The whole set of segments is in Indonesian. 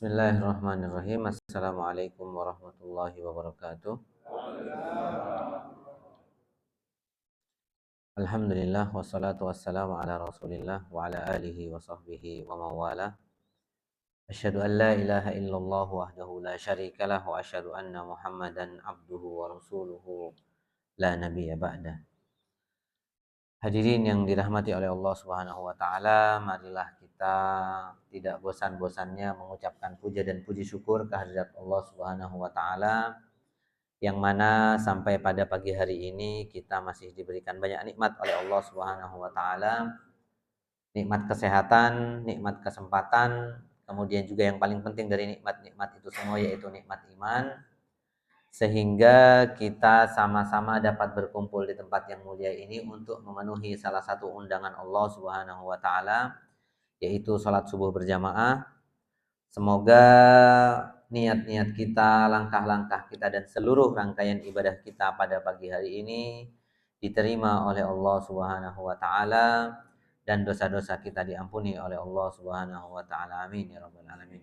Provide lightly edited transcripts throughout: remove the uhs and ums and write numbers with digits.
Bismillahirrahmanirrahim. Assalamualaikum warahmatullahi wabarakatuh. Alhamdulillah wassalatu wassalamu ala Rasulillah wa ala alihi wa sahbihi wa mawala. Asyhadu an la ilaha illallah wahdahu la syarikalah wa asyhadu anna Muhammadan abduhu wa rasuluhu la nabiyya ba'dah. Hadirin yang dirahmati oleh Allah Subhanahu wa taala, marilah kita tidak bosan-bosannya mengucapkan puja dan puji syukur kehadirat Allah Subhanahu wa taala, yang mana sampai pada pagi hari ini kita masih diberikan banyak nikmat oleh Allah Subhanahu wa taala. Nikmat kesehatan, nikmat kesempatan, kemudian juga yang paling penting dari nikmat-nikmat itu semua yaitu nikmat iman, sehingga kita sama-sama dapat berkumpul di tempat yang mulia ini untuk memenuhi salah satu undangan Allah Subhanahu wa taala, yaitu salat subuh berjamaah. Semoga niat-niat kita, langkah-langkah kita dan seluruh rangkaian ibadah kita pada pagi hari ini diterima oleh Allah Subhanahu wa taala dan dosa-dosa kita diampuni oleh Allah Subhanahu wa taala. Amin ya rabbal alamin.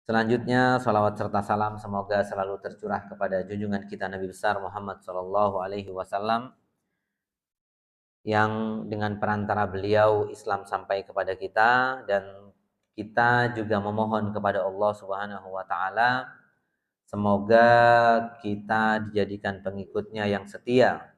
Selanjutnya, salawat serta salam semoga selalu tercurah kepada junjungan kita Nabi besar Muhammad sallallahu alaihi wasallam, yang dengan perantara beliau Islam sampai kepada kita, dan kita juga memohon kepada Allah Subhanahu wa taala semoga kita dijadikan pengikutnya yang setia,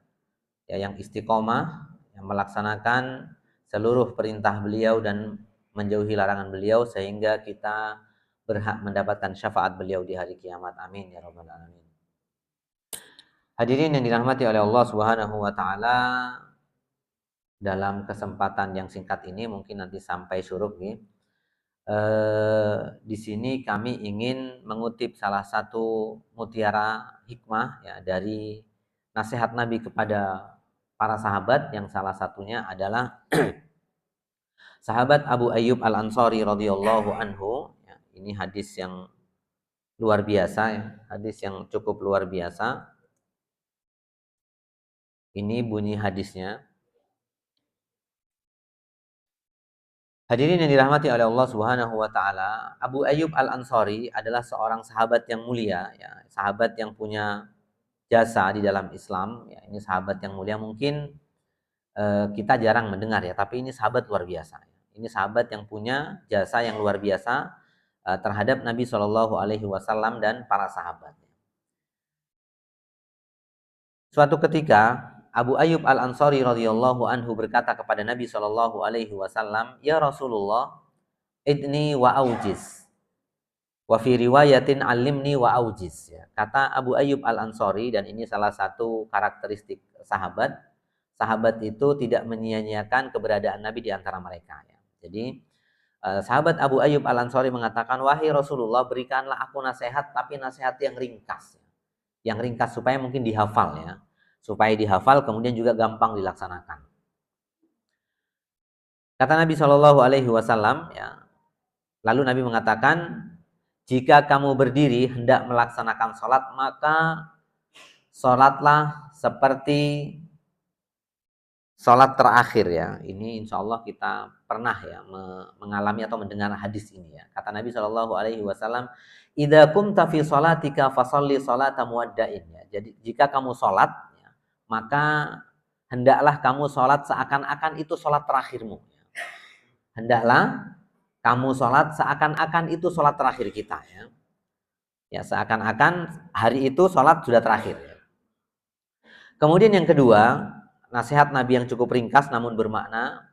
ya, yang istiqomah, yang melaksanakan seluruh perintah beliau dan menjauhi larangan beliau, sehingga kita berhak mendapatkan syafaat beliau di hari kiamat. Amin ya rabbal alamin. Hadirin yang dirahmati oleh Allah Subhanahu wa taala, dalam kesempatan yang singkat ini mungkin nanti sampai syuruk nih. Di sini kami ingin mengutip salah satu mutiara hikmah, ya, dari nasihat Nabi kepada para sahabat, yang salah satunya adalah sahabat Abu Ayyub Al-Ansari radhiyallahu anhu. Ini hadis yang luar biasa, ya. Hadis yang cukup luar biasa. Ini bunyi hadisnya. Hadirin yang dirahmati oleh Allah Subhanahu wa taala, Abu Ayyub Al-Ansari adalah seorang sahabat yang mulia, ya, sahabat yang punya jasa di dalam Islam, ya. Ini sahabat yang mulia, mungkin kita jarang mendengar, ya, tapi ini sahabat luar biasa. Ini sahabat yang punya jasa yang luar biasa terhadap Nabi Shallallahu Alaihi Wasallam dan para sahabat. Suatu ketika Abu Ayyub Al-Ansari radhiyallahu anhu berkata kepada Nabi Shallallahu Alaihi Wasallam, "Ya Rasulullah, idni wa aujiz, wa fi riwayatin alimni wa aujiz." Ya, kata Abu Ayyub Al-Ansari, dan ini salah satu karakteristik sahabat. Sahabat itu tidak menyia-nyiakan keberadaan Nabi di antara mereka. Ya. Jadi sahabat Abu Ayyub Al-Ansari mengatakan, "Wahai Rasulullah, berikanlah aku nasihat, tapi nasihat yang ringkas. Yang ringkas supaya mungkin dihafal, ya. Supaya dihafal, kemudian juga gampang dilaksanakan." Kata Nabi Shallallahu Alaihi Wasallam, ya. Lalu Nabi mengatakan, "Jika kamu berdiri hendak melaksanakan sholat, maka sholatlah seperti sholat terakhir." Ya, ini insya Allah kita pernah, ya, mengalami atau mendengar hadis ini, ya. Kata Nabi Shallallahu Alaihi Wasallam, "Idza kumta fi sholatika fasolli sholata muwadda'in." Ya, jadi jika kamu sholat, ya, maka hendaklah kamu sholat seakan-akan itu sholat terakhirmu. Hendaklah kamu sholat seakan-akan itu sholat terakhir kita. Ya, ya, seakan-akan hari itu sholat sudah terakhir. Ya. Kemudian yang kedua, nasihat Nabi yang cukup ringkas namun bermakna,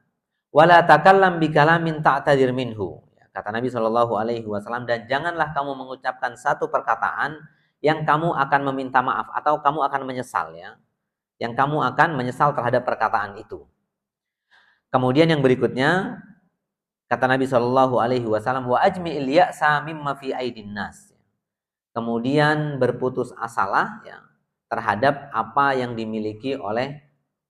wala takallam bikalamin ta'tadir minhu. Kata Nabi Shallallahu Alaihi Wasallam, dan janganlah kamu mengucapkan satu perkataan yang kamu akan meminta maaf atau kamu akan menyesal, ya, yang kamu akan menyesal terhadap perkataan itu. Kemudian yang berikutnya, kata Nabi Shallallahu Alaihi Wasallam, wa ajmi'il ya'sa mimma fi aidin nas. Kemudian berputus asalah, ya, terhadap apa yang dimiliki oleh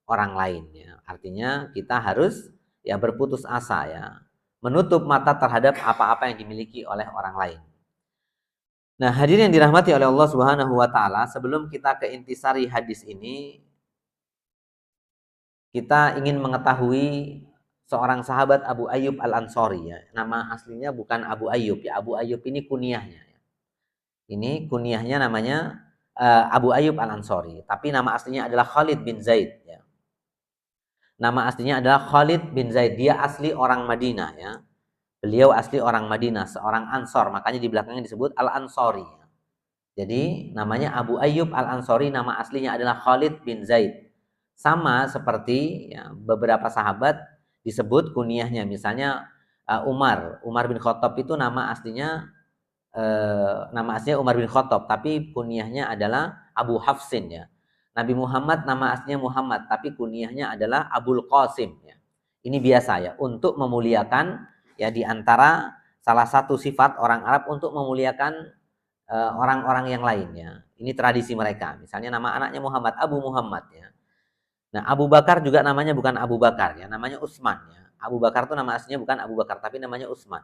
orang lain, ya. Artinya kita harus, ya, berputus asa, ya, menutup mata terhadap apa-apa yang dimiliki oleh orang lain. Nah, hadirin yang dirahmati oleh Allah Subhanahu wa taala, sebelum kita ke intisari hadis ini, kita ingin mengetahui seorang sahabat Abu Ayyub Al-Ansori ya. Nama aslinya bukan Abu Ayyub ya. Abu Ayyub ini kunyahnya ya. Ini kunyahnya namanya Abu Ayyub Al-Ansori, tapi nama aslinya adalah Khalid bin Zaid ya. Nama aslinya adalah Khalid bin Zaid. Dia asli orang Madinah ya. Beliau asli orang Madinah, seorang Ansor, makanya di belakangnya disebut Al-Ansori. Jadi namanya Abu Ayyub Al-Ansori, nama aslinya adalah Khalid bin Zaid. Sama seperti ya, beberapa sahabat disebut kunyahnya, misalnya Umar bin Khattab itu nama aslinya Umar bin Khattab, tapi kunyahnya adalah Abu Hafsin ya. Nabi Muhammad nama aslinya Muhammad, tapi kunyahnya adalah Abul Qasim ya. Ini biasa ya, untuk memuliakan ya, di antara salah satu sifat orang Arab untuk memuliakan orang-orang yang lainnya. Ini tradisi mereka. Misalnya nama anaknya Muhammad, Abu Muhammad ya. Nah, Abu Bakar juga namanya bukan Abu Bakar ya, namanya Utsman ya. Abu Bakar itu nama aslinya bukan Abu Bakar, tapi namanya Utsman.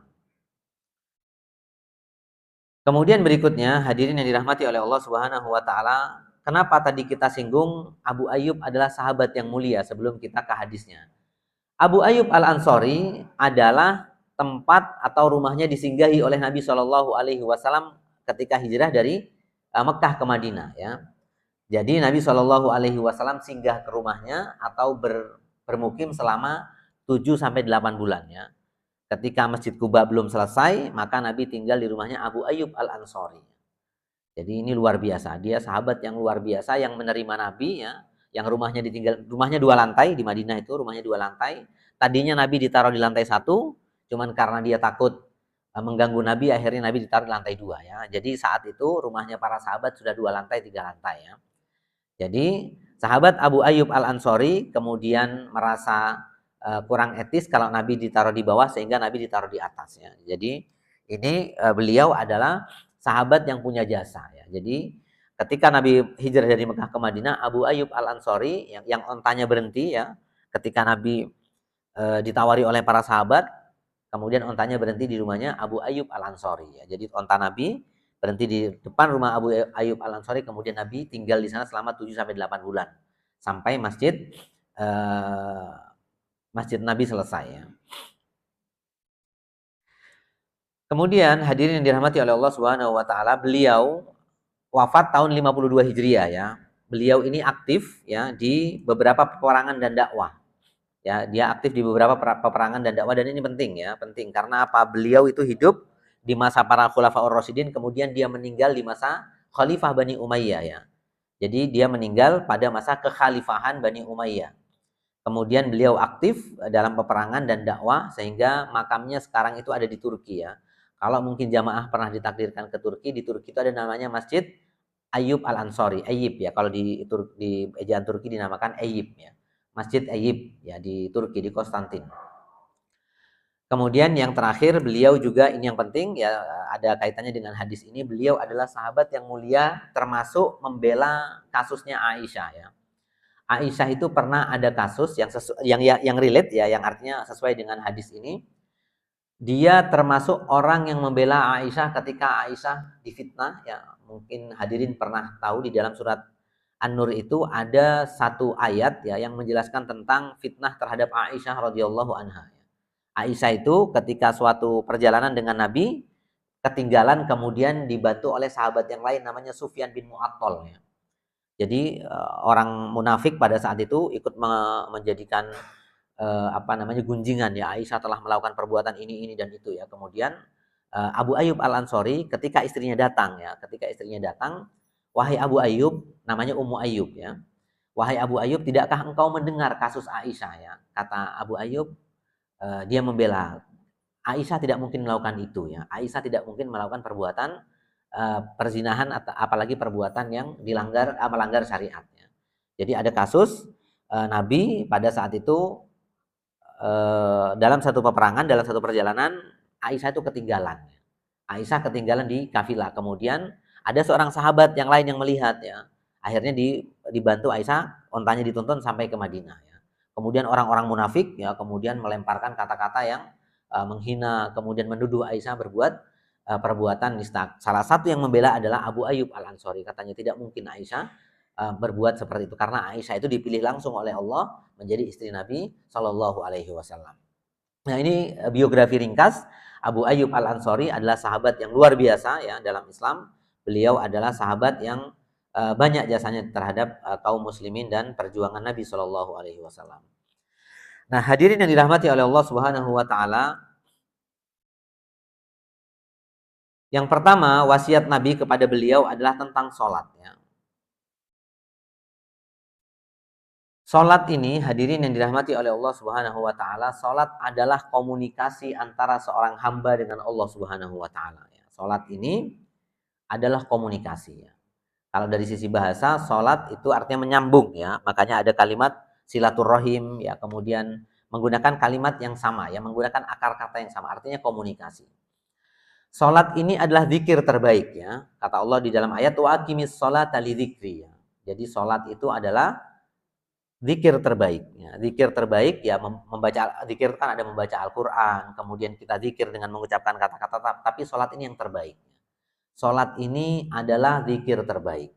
Kemudian berikutnya, hadirin yang dirahmati oleh Allah Subhanahu wa taala, kenapa tadi kita singgung Abu Ayyub adalah sahabat yang mulia sebelum kita ke hadisnya. Abu Ayyub Al-Ansori adalah tempat atau rumahnya disinggahi oleh Nabi Shallallahu alaihi wasallam ketika hijrah dari Mekah ke Madinah ya. Jadi Nabi Shallallahu alaihi wasallam singgah ke rumahnya atau bermukim selama 7 sampai 8 bulan ya. Ketika Masjid Kuba belum selesai, maka Nabi tinggal di rumahnya Abu Ayyub Al-Ansori. Jadi ini luar biasa. Dia sahabat yang luar biasa yang menerima Nabi ya, yang rumahnya 2 lantai di Madinah itu, rumahnya 2 lantai. Tadinya Nabi ditaruh di lantai 1, cuman karena dia takut mengganggu Nabi, akhirnya Nabi ditaruh di lantai 2 ya. Jadi saat itu rumahnya para sahabat sudah 2 lantai, 3 lantai ya. Jadi sahabat Abu Ayyub Al-Ansori kemudian merasa kurang etis kalau Nabi ditaruh di bawah sehingga Nabi ditaruh di atas ya. Jadi ini beliau adalah sahabat yang punya jasa ya. Jadi ketika Nabi hijrah dari Mekah ke Madinah, Abu Ayyub Al-Ansori yang ontanya berhenti ya, ketika Nabi ditawari oleh para sahabat, kemudian ontanya berhenti di rumahnya Abu Ayyub Al-Ansori ya. Jadi onta Nabi berhenti di depan rumah Abu Ayyub Al-Ansori, kemudian Nabi tinggal di sana selama 7 sampai 8 bulan sampai masjid Nabi selesai ya. Kemudian hadirin yang dirahmati oleh Allah Subhanahu wa taala, beliau wafat tahun 52 Hijriah ya. Beliau ini aktif ya di beberapa peperangan dan dakwah. Ya, dia aktif di beberapa peperangan dan dakwah, dan ini penting ya, penting karena apa? Beliau itu hidup di masa para Khulafaur Rasyidin, kemudian dia meninggal di masa Khalifah Bani Umayyah ya. Jadi dia meninggal pada masa kekhalifahan Bani Umayyah. Kemudian beliau aktif dalam peperangan dan dakwah sehingga makamnya sekarang itu ada di Turki ya. Kalau mungkin jamaah pernah ditakdirkan ke Turki, di Turki itu ada namanya Masjid Ayyub Al-Ansori, Ayyib ya. Kalau di ejaan Turki dinamakan Ayyib ya. Masjid Ayyib ya di Turki, di Konstantin. Kemudian yang terakhir, beliau juga ini yang penting ya, ada kaitannya dengan hadis ini, beliau adalah sahabat yang mulia termasuk membela kasusnya Aisyah ya. Aisyah itu pernah ada kasus yang relate ya, yang artinya sesuai dengan hadis ini. Dia termasuk orang yang membela Aisyah ketika Aisyah difitnah ya. Mungkin hadirin pernah tahu di dalam surat An-Nur itu ada satu ayat ya yang menjelaskan tentang fitnah terhadap Aisyah radhiyallahu anha. Aisyah itu ketika suatu perjalanan dengan Nabi ketinggalan, kemudian dibantu oleh sahabat yang lain namanya Sufyan bin Mu'attal ya. Jadi orang munafik pada saat itu ikut menjadikan gunjingan ya, Aisyah telah melakukan perbuatan ini dan itu ya. Kemudian Abu Ayyub Al-Ansori ketika istrinya datang, wahai Abu Ayyub, namanya Ummu Ayyub ya. Wahai Abu Ayyub, tidakkah engkau mendengar kasus Aisyah ya? Kata Abu Ayyub, dia membela Aisyah tidak mungkin melakukan itu ya. Aisyah tidak mungkin melakukan perbuatan perzinahan atau apalagi perbuatan yang melanggar syariatnya. Jadi ada kasus Nabi pada saat itu dalam satu peperangan, dalam satu perjalanan, Aisyah itu ketinggalan. Aisyah ketinggalan di kafilah. Kemudian ada seorang sahabat yang lain yang melihat ya. Akhirnya dibantu Aisyah, ontanya dituntun sampai ke Madinah ya. Kemudian orang-orang munafik ya kemudian melemparkan kata-kata yang menghina, kemudian menuduh Aisyah berbuat perbuatan nista. Salah satu yang membela adalah Abu Ayyub Al-Ansori. Katanya tidak mungkin Aisyah berbuat seperti itu karena Aisyah itu dipilih langsung oleh Allah menjadi istri Nabi Shallallahu alaihi wasallam. Nah, ini biografi ringkas. Abu Ayyub Al-Ansari adalah sahabat yang luar biasa ya dalam Islam. Beliau adalah sahabat yang banyak jasanya terhadap kaum muslimin dan perjuangan Nabi Shallallahu alaihi wasallam. Nah, hadirin yang dirahmati oleh Allah Subhanahu wa taala, yang pertama wasiat Nabi kepada beliau adalah tentang sholat ya. Salat ini hadirin yang dirahmati oleh Allah Subhanahu wa taala, salat adalah komunikasi antara seorang hamba dengan Allah Subhanahu wa taala ya. Salat ini adalah komunikasi ya. Kalau dari sisi bahasa, salat itu artinya menyambung ya. Makanya ada kalimat silaturahim ya, kemudian menggunakan kalimat yang sama ya, menggunakan akar kata yang sama, artinya komunikasi. Salat ini adalah zikir terbaik ya. Kata Allah di dalam ayat wa aqimis sholata lidzikri ya. Jadi salat itu adalah zikir terbaik ya. Zikir terbaik ya membaca zikir kan ada membaca Al-Qur'an, kemudian kita zikir dengan mengucapkan kata-kata, tapi salat ini yang terbaik. Salat ini adalah zikir terbaik.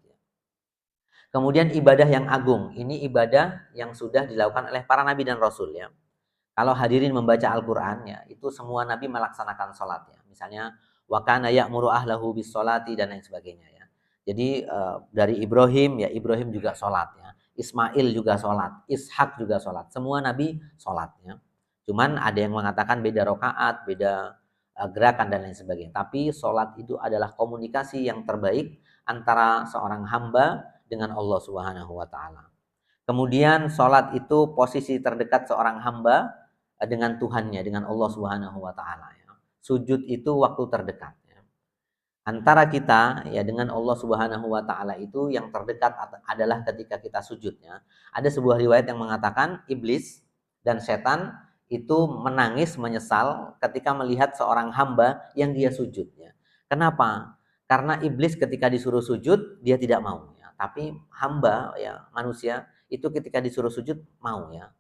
Kemudian ibadah yang agung, ini ibadah yang sudah dilakukan oleh para nabi dan rasul ya. Kalau hadirin membaca Al-Qur'an ya, itu semua nabi melaksanakan salat ya. Misalnya wa kana ya'muru ahlahu bis sholati dan lain sebagainya ya. Jadi dari Ibrahim ya, Ibrahim juga salat ya. Ismail juga sholat, Ishak juga sholat, semua nabi sholat ya. Cuman ada yang mengatakan beda rokaat, beda gerakan dan lain sebagainya. Tapi sholat itu adalah komunikasi yang terbaik antara seorang hamba dengan Allah Subhanahu wa taala. Kemudian sholat itu posisi terdekat seorang hamba dengan Tuhannya, dengan Allah Subhanahu wa taala ya. Sujud itu waktu terdekat. Antara kita ya dengan Allah Subhanahu wa taala itu yang terdekat adalah ketika kita sujudnya. Ada sebuah riwayat yang mengatakan iblis dan setan itu menangis menyesal ketika melihat seorang hamba yang dia sujudnya. Kenapa? Karena iblis ketika disuruh sujud dia tidak mau ya. Tapi hamba ya manusia itu ketika disuruh sujud mau ya.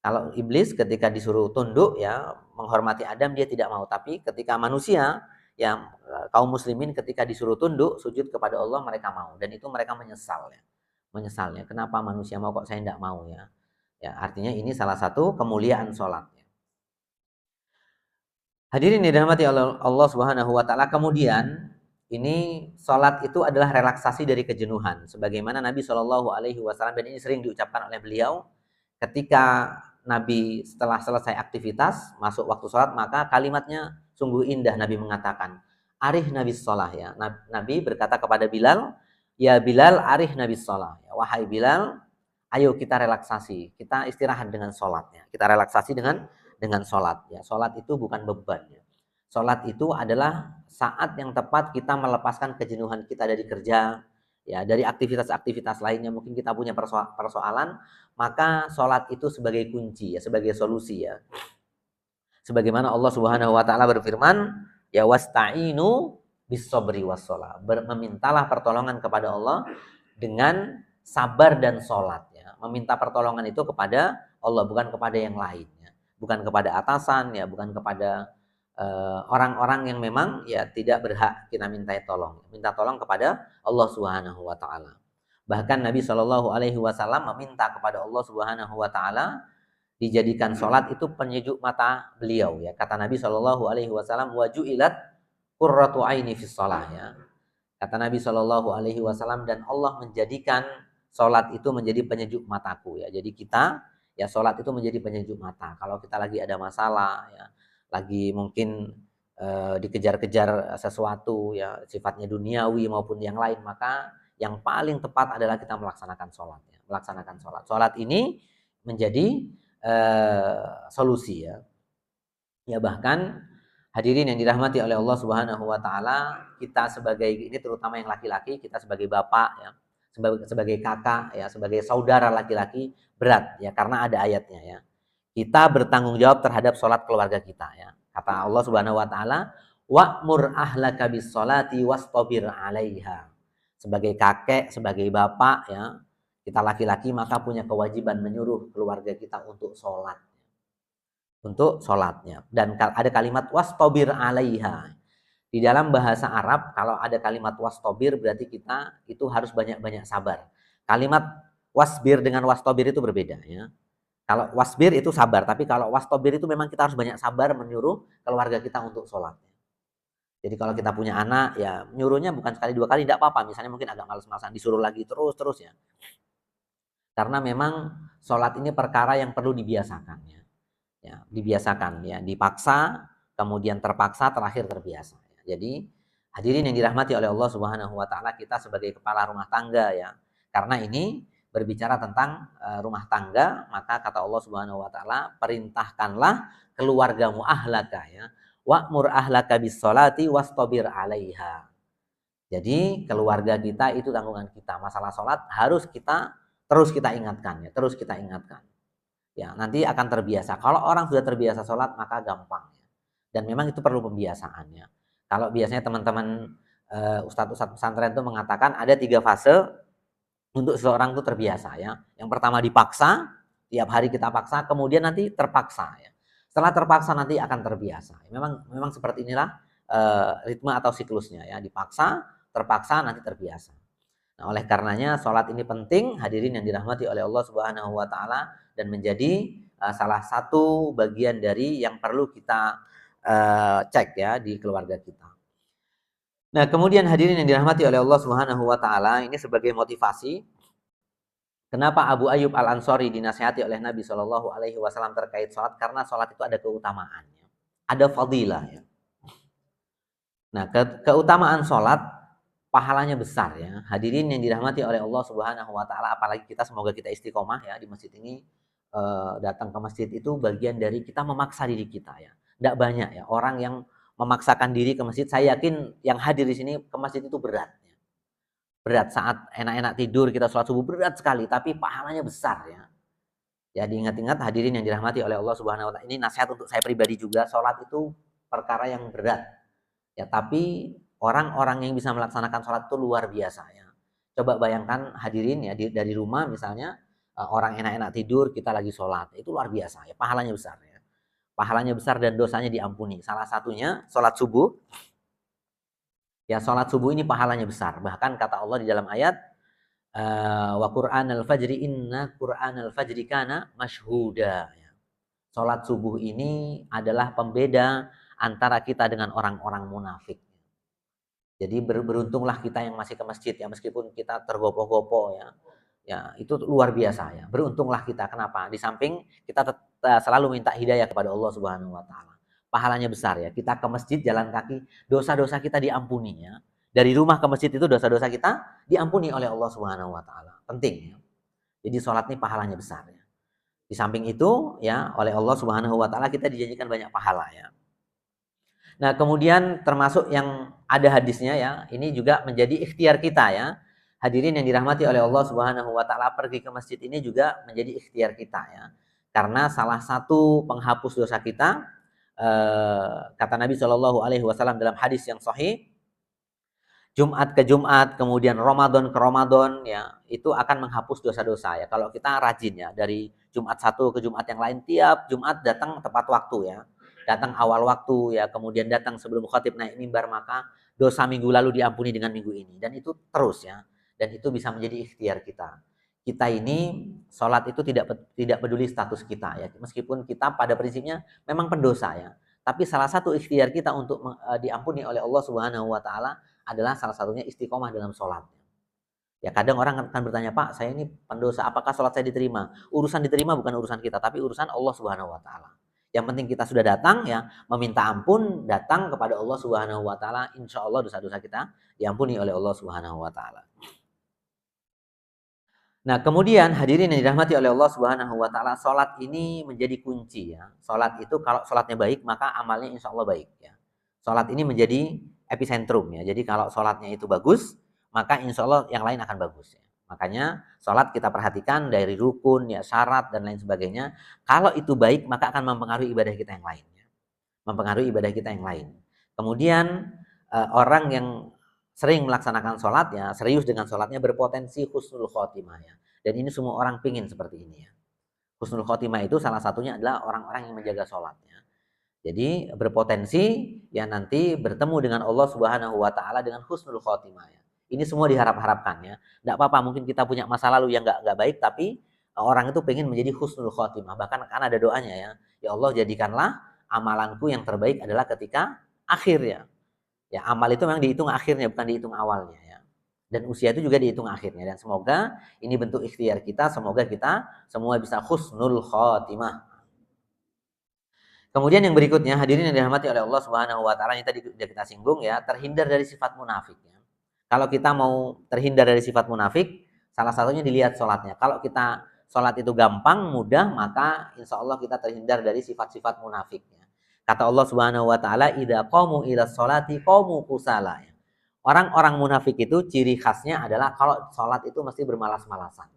Kalau iblis ketika disuruh tunduk ya menghormati Adam dia tidak mau, tapi ketika manusia yang kaum muslimin ketika disuruh tunduk sujud kepada Allah mereka mau, dan itu mereka menyesal ya. Menyesalnya kenapa manusia mau kok saya tidak mau ya. Ya, artinya ini salah satu kemuliaan sholat. Hadirin dirahmati Allah Subhanahu wa taala, kemudian ini sholat itu adalah relaksasi dari kejenuhan sebagaimana Nabi Shallallahu alaihi wasallam, dan ini sering diucapkan oleh beliau ketika Nabi setelah selesai aktivitas masuk waktu sholat, maka kalimatnya sungguh indah. Nabi mengatakan arih Nabi sholah ya. Nabi berkata kepada Bilal, ya Bilal arih Nabi sholah ya. Wahai Bilal, ayo kita relaksasi, kita istirahat dengan sholatnya, kita relaksasi dengan sholat ya. Sholat itu bukan beban ya. Sholat itu adalah saat yang tepat kita melepaskan kejenuhan kita dari kerja ya, dari aktivitas-aktivitas lainnya. Mungkin kita punya persoalan, maka sholat itu sebagai kunci ya, sebagai solusi ya. Sebagaimana Allah Subhanahu wa taala berfirman, ya wasta'inu bis-sabri was-shalah. Memintalah pertolongan kepada Allah dengan sabar dan sholat ya. Meminta pertolongan itu kepada Allah, bukan kepada yang lainnya, bukan kepada atasan ya, bukan kepada orang-orang yang memang ya tidak berhak kita minta tolong. Minta tolong kepada Allah Subhanahu wa taala. Bahkan Nabi Shallallahu alaihi wasallam meminta kepada Allah Subhanahu wa taala dijadikan sholat itu penyejuk mata beliau ya. Kata Nabi Shallallahu alaihi wasallam, wa ju'ilat qurratu aini fis shalah ya. Kata Nabi Shallallahu alaihi wasallam, dan Allah menjadikan sholat itu menjadi penyejuk mataku ya. Jadi kita ya sholat itu menjadi penyejuk mata. Kalau kita lagi ada masalah ya, lagi mungkin dikejar-kejar sesuatu ya, sifatnya duniawi maupun yang lain, maka yang paling tepat adalah kita melaksanakan sholat ya. Melaksanakan sholat. Sholat ini menjadi solusi ya. Ya bahkan hadirin yang dirahmati oleh Allah Subhanahu wa taala, kita sebagai ini terutama yang laki-laki, kita sebagai bapak ya, sebagai kakak ya, sebagai saudara laki-laki berat ya, karena ada ayatnya ya. Kita bertanggung jawab terhadap sholat keluarga kita ya. Kata Allah Subhanahu wa taala, wa'mur ahlaka bis sholati wastabir 'alaiha. Sebagai kakek, sebagai bapak ya, kita laki-laki maka punya kewajiban menyuruh keluarga kita untuk sholat. Untuk sholatnya. Dan ada kalimat wastabir 'alaiha. Di dalam bahasa Arab kalau ada kalimat wastabir berarti kita itu harus banyak-banyak sabar. Kalimat wasbir dengan wastabir itu berbeda ya. Kalau wasbir itu sabar, tapi kalau wastobir itu memang kita harus banyak sabar menyuruh keluarga kita untuk sholat. Jadi kalau kita punya anak, ya nyuruhnya bukan sekali dua kali, tidak apa-apa. Misalnya mungkin agak males-malesan, disuruh lagi terus ya. Karena memang sholat ini perkara yang perlu dibiasakan ya. Ya, dibiasakan ya, dipaksa, kemudian terpaksa, terakhir terbiasa. Ya. Jadi hadirin yang dirahmati oleh Allah Subhanahu wa taala, kita sebagai kepala rumah tangga ya. Karena ini berbicara tentang rumah tangga, maka kata Allah Subhanahu wa taala, perintahkanlah keluargamu ahlaka ya. Wa'mur ahlaka bis sholati wastabir 'alaiha. Jadi keluarga kita itu tanggungan kita. Masalah sholat harus terus kita ingatkan ya, terus kita ingatkan. Ya, nanti akan terbiasa. Kalau orang sudah terbiasa sholat maka gampang ya. Dan memang itu perlu pembiasaannya. Kalau biasanya teman-teman ustadz-ustadz pesantren itu mengatakan ada 3 fase untuk seseorang itu terbiasa ya. Yang pertama dipaksa, tiap hari kita paksa, kemudian nanti terpaksa ya. Setelah terpaksa nanti akan terbiasa. Memang seperti inilah ritme atau siklusnya ya, dipaksa, terpaksa, nanti terbiasa. Nah, oleh karenanya sholat ini penting, hadirin yang dirahmati oleh Allah Subhanahu wa taala, dan menjadi salah satu bagian dari yang perlu kita cek ya di keluarga kita. Nah, kemudian hadirin yang dirahmati oleh Allah Subhanahu wa taala, ini sebagai motivasi kenapa Abu Ayyub Al-Ansari dinasihati oleh Nabi Shallallahu alaihi wasallam terkait sholat, karena sholat itu ada keutamaannya. Ada fadilah ya. Nah, keutamaan sholat pahalanya besar ya. Hadirin yang dirahmati oleh Allah Subhanahu wa taala, apalagi kita semoga kita istiqomah ya di masjid ini. Datang ke masjid itu bagian dari kita memaksa diri kita ya. Tidak banyak ya orang yang memaksakan diri ke masjid. Saya yakin yang hadir di sini ke masjid itu berat ya. Berat saat enak-enak tidur kita sholat subuh, berat sekali, tapi pahalanya besar ya. Ya, diingat-ingat hadirin yang dirahmati oleh Allah Subhanahu wa taala. Ini nasihat untuk saya pribadi juga, sholat itu perkara yang berat. Ya, tapi orang-orang yang bisa melaksanakan sholat itu luar biasa ya. Coba bayangkan hadirin ya, dari rumah misalnya, orang enak-enak tidur, kita lagi sholat, itu luar biasa ya, pahalanya besar ya. Pahalanya besar dan dosanya diampuni. Salah satunya sholat subuh. Ya, sholat subuh ini pahalanya besar. Bahkan kata Allah di dalam ayat, wa Qur'anal fajri inna Qur'anal fajri kana mashhuda. Sholat subuh ini adalah pembeda antara kita dengan orang-orang munafik. Jadi beruntunglah kita yang masih ke masjid ya, meskipun kita tergopoh-gopoh ya. Ya, itu luar biasa ya. Beruntunglah kita. Kenapa? Di samping kita selalu minta hidayah kepada Allah Subhanahu wa taala. Pahalanya besar ya. Kita ke masjid jalan kaki, dosa-dosa kita diampuni ya. Dari rumah ke masjid itu dosa-dosa kita diampuni oleh Allah Subhanahu wa taala. Penting ya. Jadi sholat ini pahalanya besar ya. Di samping itu ya, oleh Allah Subhanahu wa taala kita dijanjikan banyak pahala ya. Nah, kemudian termasuk yang ada hadisnya ya, ini juga menjadi ikhtiar kita ya. Hadirin yang dirahmati oleh Allah Subhanahu wa taala, pergi ke masjid ini juga menjadi ikhtiar kita ya. Karena salah satu penghapus dosa kita, kata Nabi Shallallahu alaihi wasallam dalam hadis yang sahih, Jumat ke Jumat, kemudian Ramadan ke Ramadan ya, itu akan menghapus dosa-dosa ya. Kalau kita rajin ya, dari Jumat satu ke Jumat yang lain, tiap Jumat datang tepat waktu ya. Datang awal waktu ya, kemudian datang sebelum khatib naik mimbar, maka dosa minggu lalu diampuni dengan minggu ini. Dan itu terus ya. Dan itu bisa menjadi ikhtiar kita. Kita ini sholat itu tidak peduli status kita ya. Meskipun kita pada prinsipnya memang pendosa ya. Tapi salah satu ikhtiar kita untuk diampuni oleh Allah Subhanahu wa taala adalah salah satunya istiqomah dalam sholat. Ya, kadang orang akan bertanya, Pak, saya ini pendosa, apakah sholat saya diterima? Urusan diterima bukan urusan kita, tapi urusan Allah Subhanahu wa taala. Yang penting kita sudah datang ya, meminta ampun, datang kepada Allah Subhanahu wa taala, insya Allah dosa-dosa kita diampuni oleh Allah Subhanahu wa taala. Nah, kemudian hadirin yang dirahmati oleh Allah Subhanahu wa taala, sholat ini menjadi kunci ya. Sholat itu kalau sholatnya baik, maka amalnya insya Allah baik ya. Sholat ini menjadi epicentrum ya. Jadi kalau sholatnya itu bagus, maka insya Allah yang lain akan bagus ya. Makanya sholat kita perhatikan dari rukun ya, syarat dan lain sebagainya. Kalau itu baik, maka akan mempengaruhi ibadah kita yang lain ya. Mempengaruhi ibadah kita yang lain. Kemudian orang yang sering melaksanakan sholat ya, serius dengan sholatnya, berpotensi husnul khotimah ya. Dan ini semua orang pingin seperti ini ya. Husnul khotimah itu salah satunya adalah orang-orang yang menjaga sholatnya. Jadi berpotensi ya nanti bertemu dengan Allah Subhanahu wa taala dengan husnul khotimah ya. Ini semua diharap-harapkan ya. Enggak apa-apa mungkin kita punya masa lalu yang enggak baik, tapi orang itu pengen menjadi husnul khotimah. Bahkan kan ada doanya ya. Ya Allah, jadikanlah amalanku yang terbaik adalah ketika akhir ya. Ya, amal itu memang dihitung akhirnya, bukan dihitung awalnya ya. Dan usia itu juga dihitung akhirnya. Dan semoga ini bentuk ikhtiar kita, semoga kita semua bisa husnul khotimah. Kemudian yang berikutnya, hadirin yang dirahmati oleh Allah Subhanahu wa taala, ini tadi sudah kita singgung ya, terhindar dari sifat munafik ya. Kalau kita mau terhindar dari sifat munafik, salah satunya dilihat sholatnya. Kalau kita sholat itu gampang, mudah, maka insya Allah kita terhindar dari sifat-sifat munafiknya. Kata Allah Subhanahu wa taala, "Idza qamu ila sholati qamu kusala." Orang-orang munafik itu ciri khasnya adalah kalau sholat itu mesti bermalas-malasan.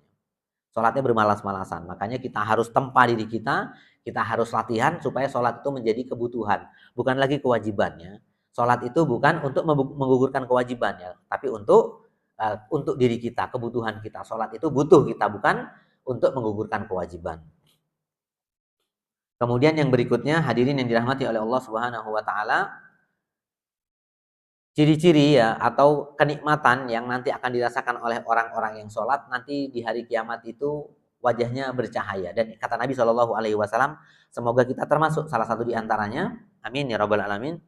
Sholatnya bermalas-malasan. Makanya kita harus tempa diri kita harus latihan supaya sholat itu menjadi kebutuhan, bukan lagi kewajibannya. Sholat itu bukan untuk menggugurkan kewajibannya, tapi untuk diri kita, kebutuhan kita. Sholat itu butuh kita, bukan untuk menggugurkan kewajiban. Kemudian yang berikutnya, hadirin yang dirahmati oleh Allah Subhanahu wa taala, ciri-ciri ya atau kenikmatan yang nanti akan dirasakan oleh orang-orang yang sholat nanti di hari kiamat itu wajahnya bercahaya. Dan kata Nabi Shallallahu Alaihi Wasallam, semoga kita termasuk salah satu di antaranya. Amin ya rabbal alamin.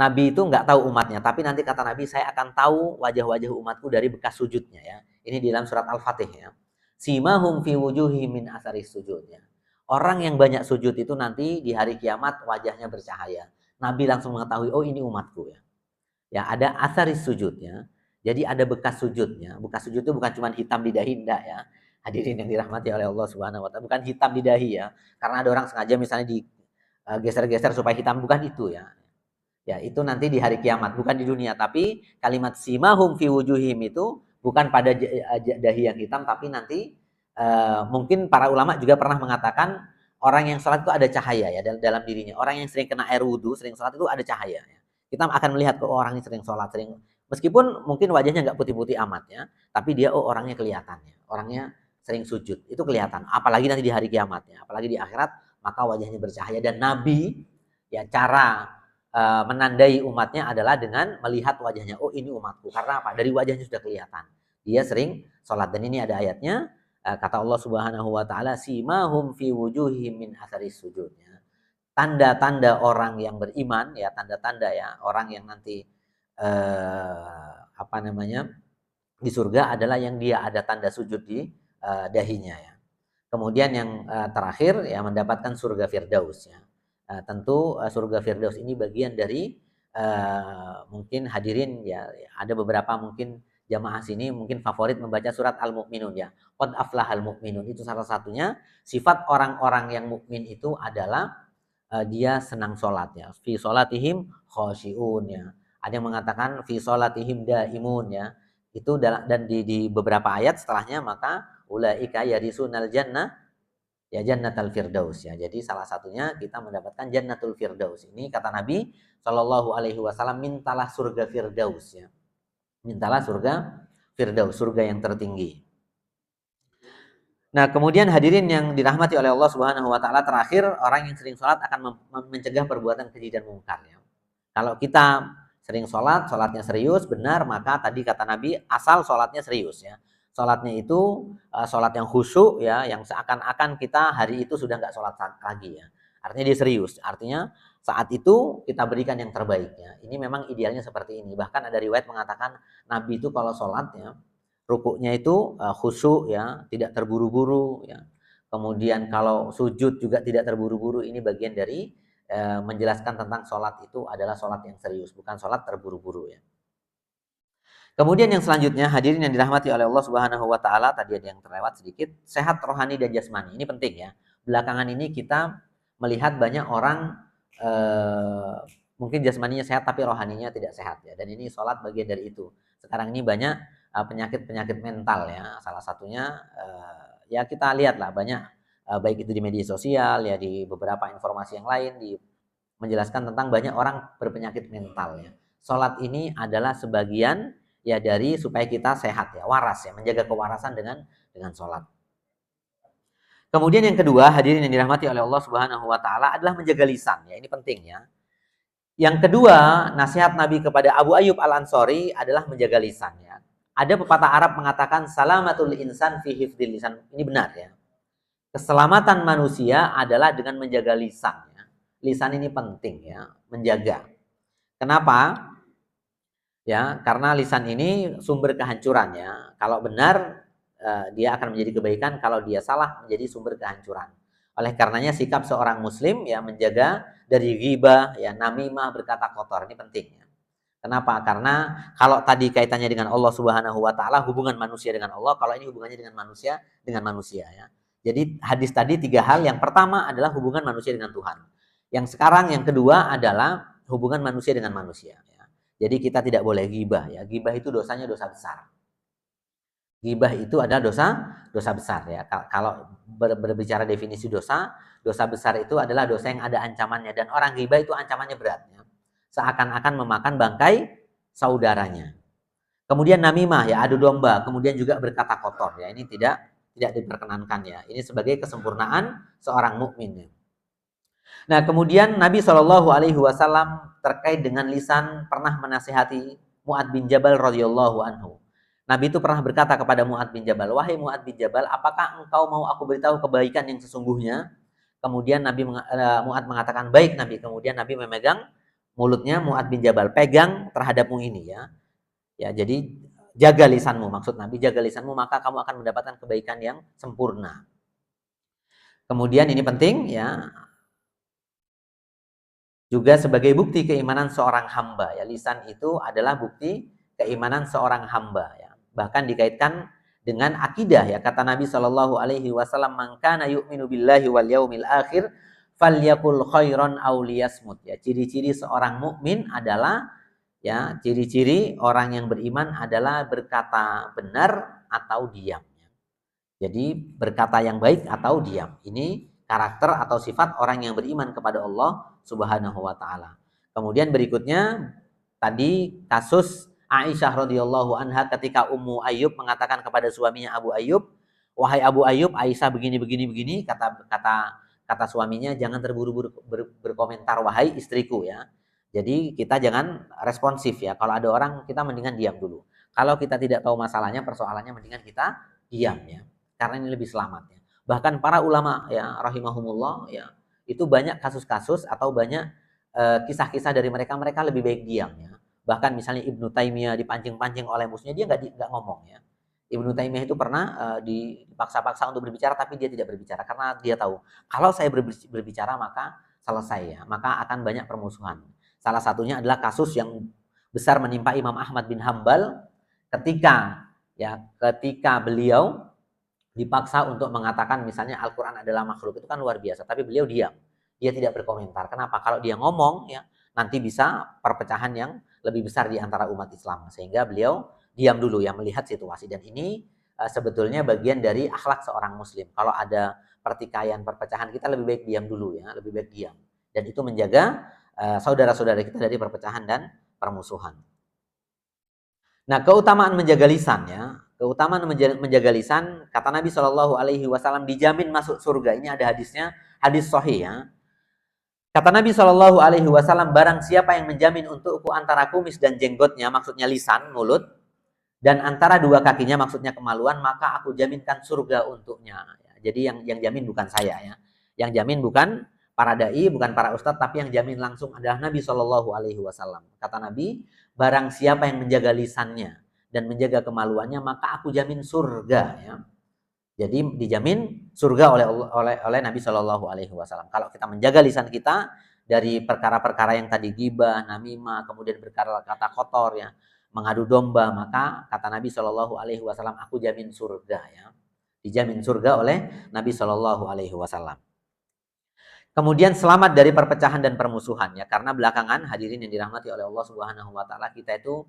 Nabi itu nggak tahu umatnya, tapi nanti kata Nabi, saya akan tahu wajah-wajah umatku dari bekas sujudnya ya. Ini di dalam surat Al-Fatih ya. Simahum fi wujuhi min asaris sujudnya. Orang yang banyak sujud itu nanti di hari kiamat wajahnya bercahaya. Nabi langsung mengetahui, oh ini umatku ya. Ya, ada asaris sujudnya. Jadi ada bekas sujudnya. Bekas sujud itu bukan cuma hitam di dahi, enggak ya. Hadirin yang dirahmati oleh Allah Subhanahu wa taala, bukan hitam di dahi ya. Karena ada orang sengaja misalnya digeser-geser supaya hitam, bukan itu ya. Ya, itu nanti di hari kiamat, bukan di dunia. Tapi kalimat simahum fi wujuhim itu bukan pada dahi yang hitam, tapi nanti mungkin para ulama juga pernah mengatakan orang yang sholat itu ada cahaya ya dalam dirinya. Orang yang sering kena air wudhu, sering sholat itu ada cahaya ya. Kita akan melihat orang yang sering sholat, meskipun mungkin wajahnya nggak putih-putih amat ya, tapi dia orangnya kelihatan ya, orangnya sering sujud, itu kelihatan. Apalagi nanti di hari kiamat ya, apalagi di akhirat, maka wajahnya bercahaya. Dan Nabi ya cara menandai umatnya adalah dengan melihat wajahnya, oh ini umatku. Karena apa? Dari wajahnya sudah kelihatan, dia sering sholat. Dan ini ada ayatnya, kata Allah Subhanahu wa taala, simahum fi wujuhihim min atharis sujudnya. Tanda-tanda orang yang beriman ya, tanda-tanda ya orang yang nanti di surga adalah yang dia ada tanda sujud di dahinya ya. Kemudian yang terakhir ya mendapatkan surga Firdaus ya. Tentu surga Firdaus ini bagian dari mungkin hadirin ya, ada beberapa mungkin jamaah sini mungkin favorit membaca surat Al-Mu'minun ya. Qad aflahal mu'minun, itu salah satunya sifat orang-orang yang mukmin itu adalah dia senang sholat ya. Fi sholatihim khosyi'un ya. Ada yang mengatakan fi sholatihim daimun ya. Itu dan di beberapa ayat setelahnya, maka ulaika yarisunal jannah ya jannatul firdaus ya. Jadi salah satunya kita mendapatkan jannatul firdaus. Ini kata Nabi Shallallahu Alaihi Wasallam, mintalah surga firdaus ya. Mintalah surga firdaus, surga yang tertinggi. Nah, kemudian hadirin yang dirahmati oleh Allah Subhanahu wa taala, terakhir orang yang sering sholat akan mencegah perbuatan keji dan mungkar ya. Kalau kita sering sholat, sholatnya serius, benar, maka tadi kata Nabi, asal sholatnya serius ya. Sholatnya itu sholat yang khusyuk ya, yang seakan-akan kita hari itu sudah nggak sholat lagi ya. Artinya dia serius, artinya saat itu kita berikan yang terbaik ya. Ini memang idealnya seperti ini. Bahkan ada riwayat mengatakan Nabi itu kalau sholatnya rukuknya itu khusyuk ya, tidak terburu-buru ya. Kemudian kalau sujud juga tidak terburu-buru. Ini bagian dari menjelaskan tentang sholat itu adalah sholat yang serius, bukan sholat terburu-buru ya. Kemudian yang selanjutnya, hadirin yang dirahmati oleh Allah Subhanahu wa taala, tadi ada yang terlewat sedikit, sehat rohani dan jasmani. Ini penting ya. Belakangan ini kita melihat banyak orang mungkin jasmaninya sehat tapi rohaninya tidak sehat ya. Dan ini sholat bagian dari itu. Sekarang ini banyak penyakit-penyakit mental ya. Salah satunya ya kita lihatlah banyak baik itu di media sosial ya, di beberapa informasi yang lain menjelaskan tentang banyak orang berpenyakit mental ya. Sholat ini adalah sebagian ya dari supaya kita sehat ya, waras ya, menjaga kewarasan dengan sholat. Kemudian yang kedua, hadirin yang dirahmati oleh Allah Subhanahu wa taala, adalah menjaga lisan ya. Ini penting ya. Yang kedua, nasihat Nabi kepada Abu Ayyub Al-Ansori adalah menjaga lisan ya. Ada pepatah Arab mengatakan salamatul insan fi hifdzil lisan. Ini benar ya. Keselamatan manusia adalah dengan menjaga lisan ya. Lisan ini penting ya, menjaga. Kenapa? Ya, karena lisan ini sumber kehancurannya. Kalau benar dia akan menjadi kebaikan, kalau dia salah menjadi sumber kehancuran. Oleh karenanya sikap seorang muslim ya menjaga dari ghibah, ya namimah, berkata kotor ini penting ya. Kenapa? Karena kalau tadi kaitannya dengan Allah Subhanahu wa taala, hubungan manusia dengan Allah, kalau ini hubungannya dengan manusia ya. Jadi hadis tadi 3 hal, yang pertama adalah hubungan manusia dengan Tuhan. Yang sekarang yang kedua adalah hubungan manusia dengan manusia ya. Jadi kita tidak boleh ghibah ya. Ghibah itu dosanya dosa besar. Ghibah itu adalah dosa besar ya. Kalau berbicara definisi dosa besar itu adalah dosa yang ada ancamannya, dan orang ghibah itu ancamannya berat ya. Seakan-akan memakan bangkai saudaranya. Kemudian namimah ya, adu domba, kemudian juga berkata kotor ya. Ini tidak diperkenankan ya. Ini sebagai kesempurnaan seorang mukmin ya. Nah, kemudian Nabi Shallallahu alaihi wasallam terkait dengan lisan pernah menasihati Mu'ad bin Jabal radhiyallahu anhu. Nabi itu pernah berkata kepada Mu'ad bin Jabal, "Wahai Mu'ad bin Jabal, apakah engkau mau aku beritahu kebaikan yang sesungguhnya?" Kemudian Mu'ad mengatakan, "Baik Nabi." Kemudian Nabi memegang mulutnya Mu'ad bin Jabal, "Pegang terhadapmu ini ya." Ya, jadi jaga lisanmu, maksud Nabi, jaga lisanmu maka kamu akan mendapatkan kebaikan yang sempurna. Kemudian ini penting ya, juga sebagai bukti keimanan seorang hamba ya. Lisan itu adalah bukti keimanan seorang hamba ya. Bahkan dikaitkan dengan akidah ya. Kata Nabi Shallallahu alaihi wasallam, "Man kana yu'minu billahi wal yaumil akhir falyakul khairan aw liyasmut." Ya, ciri-ciri seorang mukmin adalah ya, ciri-ciri orang yang beriman adalah berkata benar atau diam. Jadi berkata yang baik atau diam. Ini karakter atau sifat orang yang beriman kepada Allah Subhanahu wa taala. Kemudian berikutnya tadi kasus Aisyah radhiyallahu anha ketika Ummu Ayyub mengatakan kepada suaminya Abu Ayyub, "Wahai Abu Ayyub, Aisyah begini, kata suaminya, "Jangan terburu-buru berkomentar wahai istriku ya." Jadi kita jangan responsif ya. Kalau ada orang kita mendingan diam dulu. Kalau kita tidak tahu masalahnya, persoalannya, mendingan kita diam ya. Karena ini lebih selamat ya. Bahkan para ulama ya rahimahumullah ya, itu banyak kasus-kasus atau banyak kisah-kisah dari mereka lebih baik diam ya. Bahkan misalnya Ibnu Taimiyah dipancing-pancing oleh musuhnya, dia nggak ngomong ya. Ibnu Taimiyah itu pernah dipaksa-paksa untuk berbicara, tapi dia tidak berbicara karena dia tahu kalau saya berbicara maka selesai ya, maka akan banyak permusuhan. Salah satunya adalah kasus yang besar menimpa Imam Ahmad bin Hambal ketika beliau dipaksa untuk mengatakan misalnya Al-Quran adalah makhluk, itu kan luar biasa, tapi beliau diam, dia tidak berkomentar. Kenapa? Kalau dia ngomong ya nanti bisa perpecahan yang lebih besar di antara umat Islam, sehingga beliau diam dulu ya, melihat situasi. Dan ini sebetulnya bagian dari akhlak seorang muslim. Kalau ada pertikaian, perpecahan, kita lebih baik diam dulu ya, lebih baik diam, dan itu menjaga saudara-saudara kita dari perpecahan dan permusuhan. Nah, keutamaan menjaga lisan ya. Keutamaan menjaga lisan, kata Nabi Shallallahu alaihi wasallam, dijamin masuk surga. Ini ada hadisnya, hadis sahih ya. Kata Nabi Shallallahu alaihi wasallam, barang siapa yang menjamin untukku antara kumis dan jenggotnya, maksudnya lisan, mulut, dan antara dua kakinya, maksudnya kemaluan, maka aku jaminkan surga untuknya. Jadi yang jamin bukan saya ya. Yang jamin bukan para dai, bukan para ustadz, tapi yang jamin langsung adalah Nabi Shallallahu alaihi wasallam. Kata Nabi, barang siapa yang menjaga lisannya dan menjaga kemaluannya, maka aku jamin surga ya. Jadi dijamin surga oleh Nabi Shallallahu alaihi wasallam. Kalau kita menjaga lisan kita dari perkara-perkara yang tadi ghibah, namimah, kemudian berkata kotor ya, mengadu domba, maka kata Nabi Shallallahu alaihi wasallam, aku jamin surga ya. Dijamin surga oleh Nabi Shallallahu alaihi wasallam. Kemudian selamat dari perpecahan dan permusuhan ya, karena belakangan hadirin yang dirahmati oleh Allah Subhanahu wa taala, kita itu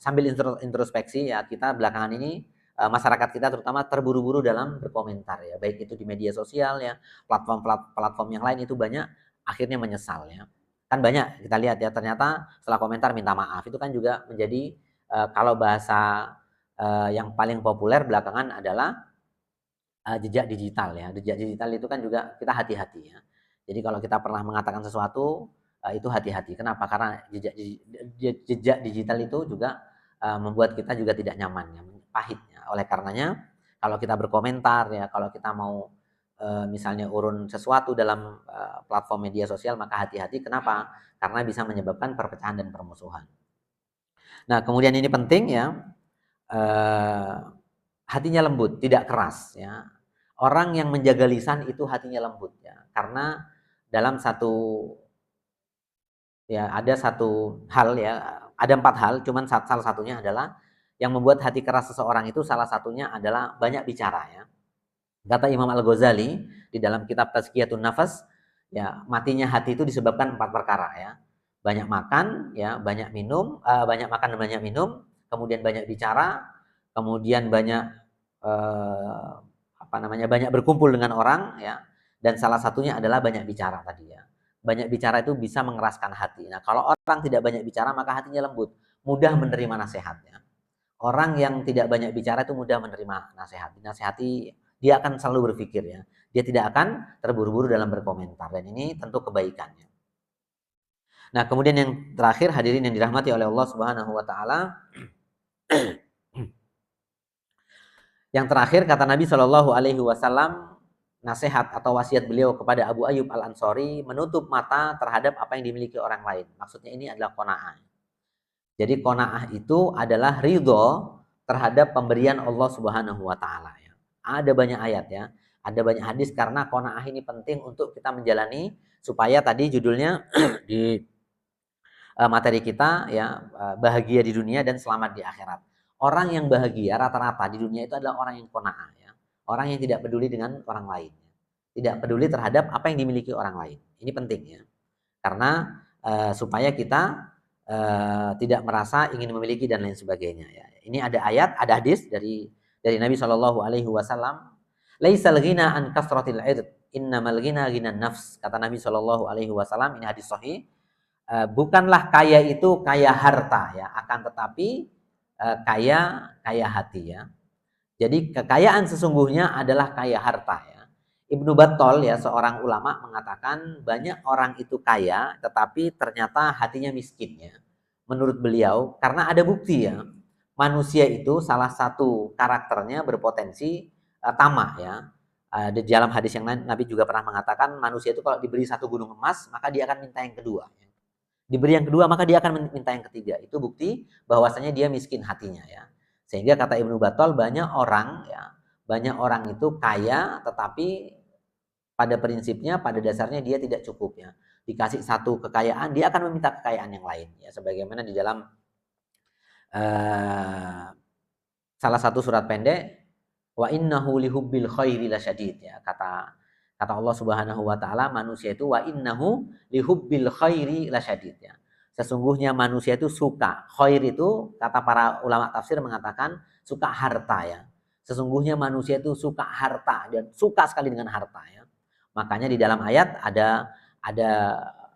sambil introspeksi ya, kita belakangan ini masyarakat kita terutama terburu-buru dalam berkomentar ya, baik itu di media sosial ya, platform yang lain, itu banyak akhirnya menyesal ya. Kan banyak kita lihat ya, ternyata setelah komentar minta maaf, itu kan juga menjadi kalau bahasa yang paling populer belakangan adalah jejak digital ya. Jejak digital itu kan juga kita hati-hati ya. Jadi kalau kita pernah mengatakan sesuatu itu hati-hati. Kenapa? Karena jejak digital itu juga membuat kita juga tidak nyaman ya, pahitnya. Oleh karenanya kalau kita berkomentar ya, kalau kita mau misalnya urun sesuatu dalam platform media sosial, maka hati-hati. Kenapa? Karena bisa menyebabkan perpecahan dan permusuhan. Nah, kemudian ini penting ya, hatinya lembut, tidak keras ya. Orang yang menjaga lisan itu hatinya lembut ya, karena dalam ada satu hal ya, ada 4 hal, cuman salah satunya adalah yang membuat hati keras seseorang itu salah satunya adalah banyak bicara ya. Kata Imam Al-Ghazali di dalam kitab Tazkiyatun Nafas, ya matinya hati itu disebabkan 4 perkara ya. Banyak makan, ya, banyak minum, banyak makan dan banyak minum, kemudian banyak bicara, kemudian banyak banyak berkumpul dengan orang ya, dan salah satunya adalah banyak bicara tadi ya. Banyak bicara itu bisa mengeraskan hati. Nah, kalau orang tidak banyak bicara maka hatinya lembut, mudah menerima nasihatnya. Orang yang tidak banyak bicara itu mudah menerima nasihat. Dinasihati, dia akan selalu berpikir ya. Dia tidak akan terburu-buru dalam berkomentar, dan ini tentu kebaikannya. Nah, kemudian yang terakhir, hadirin yang dirahmati oleh Allah Subhanahu wa taala. Yang terakhir kata Nabi Shallallahu alaihi wasallam, nasihat atau wasiat beliau kepada Abu Ayyub Al-Ansori, menutup mata terhadap apa yang dimiliki orang lain. Maksudnya ini adalah qanaah. Jadi qanaah itu adalah ridho terhadap pemberian Allah Subhanahu wa taala ya. Ada banyak ayat ya, ada banyak hadis, karena qanaah ini penting untuk kita menjalani, supaya tadi judulnya di materi kita ya, bahagia di dunia dan selamat di akhirat. Orang yang bahagia rata-rata di dunia itu adalah orang yang qanaah ya. Orang yang tidak peduli dengan orang lain. Tidak peduli terhadap apa yang dimiliki orang lain. Ini penting ya. Karena supaya kita tidak merasa ingin memiliki dan lain sebagainya ya. Ini ada ayat, ada hadis dari Nabi Shallallahu alaihi wasallam, laisal ghina an kasratil ird, innamal ghina ghinan nafs. Kata Nabi Shallallahu alaihi wasallam, ini hadis sahih, bukanlah kaya itu kaya harta ya, akan tetapi kaya hati ya. Jadi kekayaan sesungguhnya adalah kaya harta ya. Ibnu Battal ya, seorang ulama, mengatakan banyak orang itu kaya tetapi ternyata hatinya miskin ya. Menurut beliau, karena ada bukti ya, manusia itu salah satu karakternya berpotensi tamak ya. Di dalam hadis yang lain Nabi juga pernah mengatakan, manusia itu kalau diberi 1 gunung emas maka dia akan minta yang kedua. Diberi yang kedua maka dia akan minta yang ketiga. Itu bukti bahwasanya dia miskin hatinya ya. Sehingga kata Ibnu Battal, banyak orang itu kaya tetapi pada prinsipnya, pada dasarnya dia tidak cukup ya. Dikasih satu kekayaan, dia akan meminta kekayaan yang lain ya, sebagaimana di dalam salah satu surat pendek, wa innahu lihubbil khairi lasyadid ya. Kata Allah Subhanahu wa taala, manusia itu wa innahu lihubbil khairi lasyadid ya. Sesungguhnya manusia itu suka. Khair itu kata para ulama tafsir mengatakan suka harta ya. Sesungguhnya manusia itu suka harta dan suka sekali dengan harta ya. Makanya di dalam ayat ada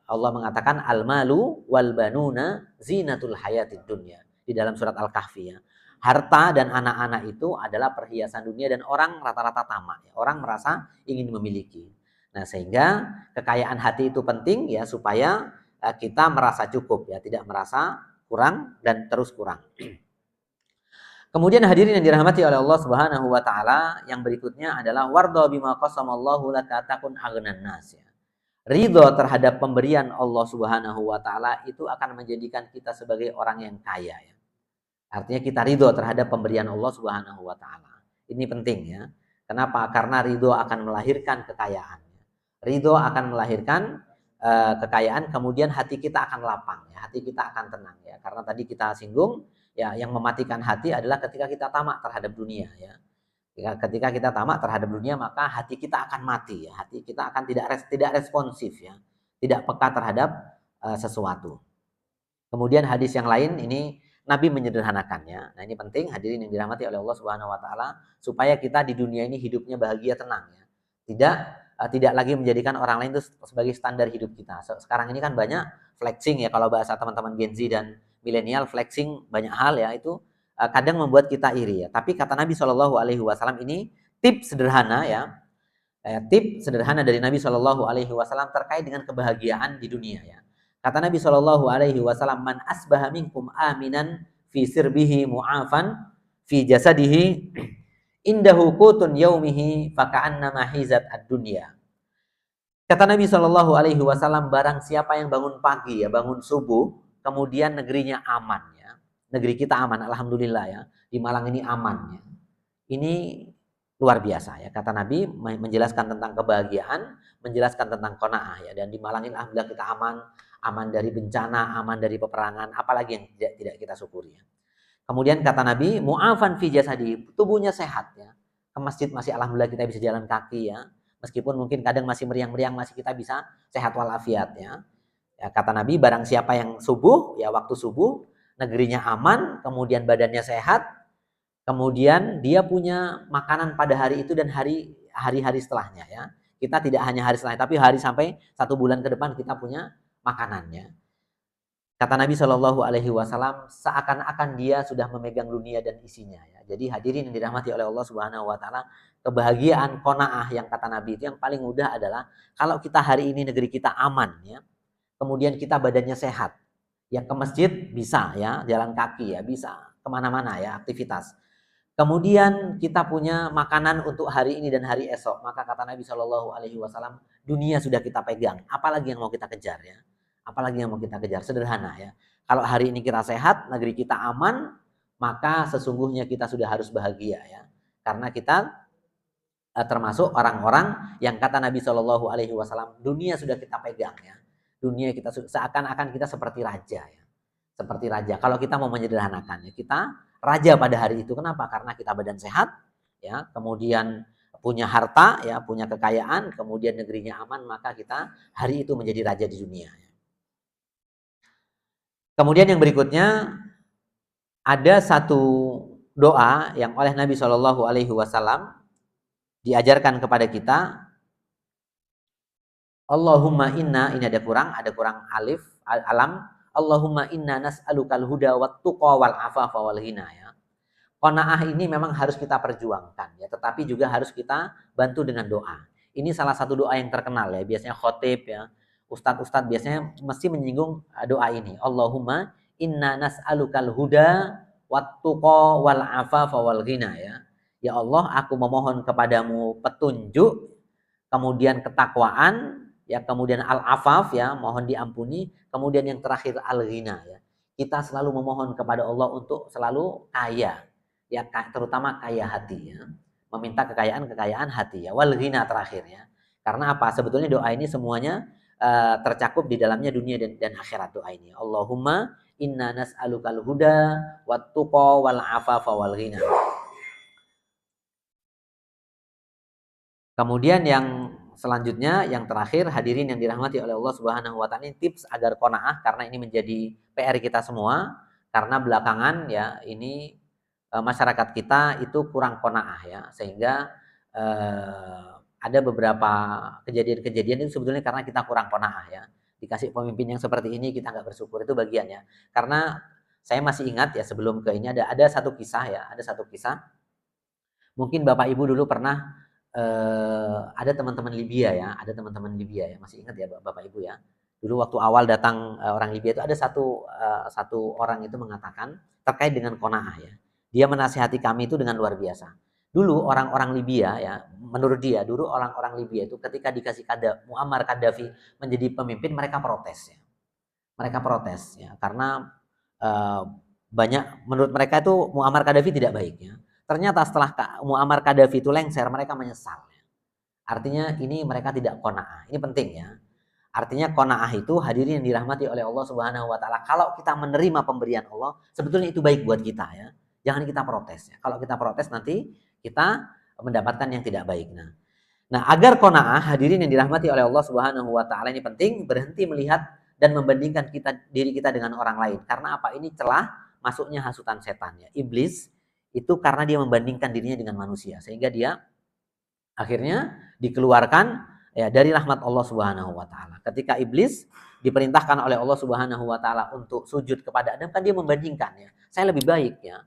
Allah mengatakan al-malu wal banuna zinatul hayatid dunya. Di dalam surat Al-Kahfi ya. Harta dan anak-anak itu adalah perhiasan dunia, dan orang rata-rata tamak ya. Orang merasa ingin memiliki. Nah, sehingga kekayaan hati itu penting ya, supaya kita merasa cukup ya, tidak merasa kurang dan terus kurang. Kemudian hadirin yang dirahmati oleh Allah Subhanahu wa taala, yang berikutnya adalah wardha bima qasamallahu laka takun aghnan nas ya. Ridho terhadap pemberian Allah Subhanahu wa taala itu akan menjadikan kita sebagai orang yang kaya ya. Artinya kita ridho terhadap pemberian Allah Subhanahu wa taala. Ini penting ya. Kenapa? Karena ridho akan melahirkan kekayaan. Ridho akan melahirkan kekayaan, kemudian hati kita akan lapang ya, hati kita akan tenang ya. Karena tadi kita singgung ya, yang mematikan hati adalah ketika kita tamak terhadap dunia ya. Ketika kita tamak terhadap dunia, maka hati kita akan mati ya. Hati kita akan tidak responsif ya. Tidak peka terhadap sesuatu. Kemudian hadis yang lain ini Nabi menyederhanakannya. Nah, ini penting hadirin yang dirahmati oleh Allah Subhanahu wa taala, supaya kita di dunia ini hidupnya bahagia, tenang ya. Tidak lagi menjadikan orang lain itu sebagai standar hidup kita. Sekarang ini kan banyak flexing ya, kalau bahasa teman-teman Gen Z dan milenial, flexing banyak hal ya, itu kadang membuat kita iri ya. Tapi kata Nabi Shallallahu alaihi wasallam, ini tips sederhana ya. Tips sederhana dari Nabi Shallallahu alaihi wasallam terkait dengan kebahagiaan di dunia ya. Kata Nabi Shallallahu alaihi wasallam, man asbaha minkum aminan fi sirbihi mu'afan fi jasadihi indahu qutun yaumihi faka'annama hizat ad-dunya. Kata Nabi Shallallahu Alaihi Wasallam, barang siapa yang bangun pagi ya, bangun subuh, kemudian negerinya aman ya, negeri kita aman, alhamdulillah ya, di Malang ini aman ya. Ini luar biasa ya, kata Nabi menjelaskan tentang kebahagiaan, menjelaskan tentang qanaah ya, dan di Malang ini alhamdulillah kita aman, aman dari bencana, aman dari peperangan, apalagi yang tidak kita syukuri ya. Kemudian kata Nabi, mu'afan fi jasadi, tubuhnya sehat ya. Ke masjid masih alhamdulillah kita bisa jalan kaki ya. Meskipun mungkin kadang masih meriang-meriang, masih kita bisa sehat walafiat ya. Ya, kata Nabi, barang siapa yang subuh, ya waktu subuh, negerinya aman, kemudian badannya sehat, kemudian dia punya makanan pada hari itu dan hari-hari setelahnya ya. Kita tidak hanya hari setelahnya, tapi hari sampai 1 bulan ke depan kita punya makanannya. Kata Nabi Shallallahu Alaihi Wasallam, seakan-akan dia sudah memegang dunia dan isinya ya. Jadi hadirin yang dirahmati oleh Allah Subhanahu Wa Taala, kebahagiaan qanaah yang kata Nabi itu yang paling mudah adalah kalau kita hari ini negeri kita aman ya, kemudian kita badannya sehat, ya ke masjid bisa ya, jalan kaki ya bisa, kemana-mana ya aktivitas. Kemudian kita punya makanan untuk hari ini dan hari esok, maka kata Nabi Shallallahu Alaihi Wasallam, dunia sudah kita pegang, apalagi yang mau kita kejar ya. Apalagi yang mau kita kejar, sederhana ya. Kalau hari ini kita sehat, negeri kita aman, maka sesungguhnya kita sudah harus bahagia ya. Karena kita termasuk orang-orang yang kata Nabi Shallallahu Alaihi Wasallam, dunia sudah kita pegang ya. Dunia kita seakan-akan kita seperti raja ya. Seperti raja. Kalau kita mau menyederhanakan ya, kita raja pada hari itu. Kenapa? Karena kita badan sehat ya, kemudian punya harta ya, punya kekayaan, kemudian negerinya aman, maka kita hari itu menjadi raja di dunia ya. Kemudian yang berikutnya ada satu doa yang oleh Nabi Shallallahu Alaihi Wasallam diajarkan kepada kita. Allahumma inna, ini ada kurang alif alam. Allahumma inna nas'alukal huda wat tuqa wal afafa wal ghina ya. Qanaah ini memang harus kita perjuangkan ya, tetapi juga harus kita bantu dengan doa. Ini salah satu doa yang terkenal ya, biasanya khotib ya. Ustadz biasanya mesti menyinggung doa ini. Allahumma inna nas'alukal huda wat tuqa wal afafa wal ghina ya. Ya Allah, aku memohon kepadamu petunjuk, kemudian ketakwaan, ya kemudian al-afaf ya, mohon diampuni, kemudian yang terakhir al-ghina ya. Kita selalu memohon kepada Allah untuk selalu kaya, ya terutama kaya hati ya. Meminta kekayaan hati ya. Wal ghina terakhir ya. Karena apa? Sebetulnya doa ini semuanya tercakup di dalamnya dunia dan akhirat doa ini. Allahumma inna nas'alukal huda wat tuqa wal afafa wal ghina. Kemudian yang selanjutnya, yang terakhir, hadirin yang dirahmati oleh Allah Subhanahu wa taala, ini tips agar qanaah, karena ini menjadi PR kita semua, karena belakangan ya ini masyarakat kita itu kurang qanaah ya, sehingga ada beberapa kejadian-kejadian itu sebetulnya karena kita kurang qanaah ya. Dikasih pemimpin yang seperti ini kita nggak bersyukur, itu bagiannya. Karena saya masih ingat ya, sebelum ke ini ada satu kisah ya, mungkin Bapak Ibu dulu pernah ada teman-teman Libya ya, masih ingat ya Bapak Ibu ya. Dulu waktu awal datang orang Libya itu ada satu orang itu mengatakan terkait dengan qanaah ya. Dia menasihati kami itu dengan luar biasa. Dulu orang-orang Libya ya, menurut dia dulu orang-orang Libya itu ketika dikasih Muammar Gaddafi menjadi pemimpin, mereka protes ya. Mereka protes ya, karena banyak menurut mereka itu Muammar Gaddafi tidak baik ya. Ternyata setelah Muammar Gaddafi itu lengser, mereka menyesal. Artinya ini mereka tidak qanaah. Ini penting ya. Artinya qanaah itu, hadirin yang dirahmati oleh Allah Subhanahu wa taala, kalau kita menerima pemberian Allah, sebetulnya itu baik buat kita ya. Jangan kita protes ya. Kalau kita protes nanti kita mendapatkan yang tidak baik. Nah, agar qanaah, hadirin yang dirahmati oleh Allah Subhanahu wa taala, ini penting berhenti melihat dan membandingkan diri kita dengan orang lain. Karena apa? Ini celah masuknya hasutan setan ya. Iblis itu karena dia membandingkan dirinya dengan manusia, sehingga dia akhirnya dikeluarkan ya dari rahmat Allah Subhanahu wa taala. Ketika iblis diperintahkan oleh Allah Subhanahu wa taala untuk sujud kepada Adam, kan dia membandingkan ya. Saya lebih baik ya.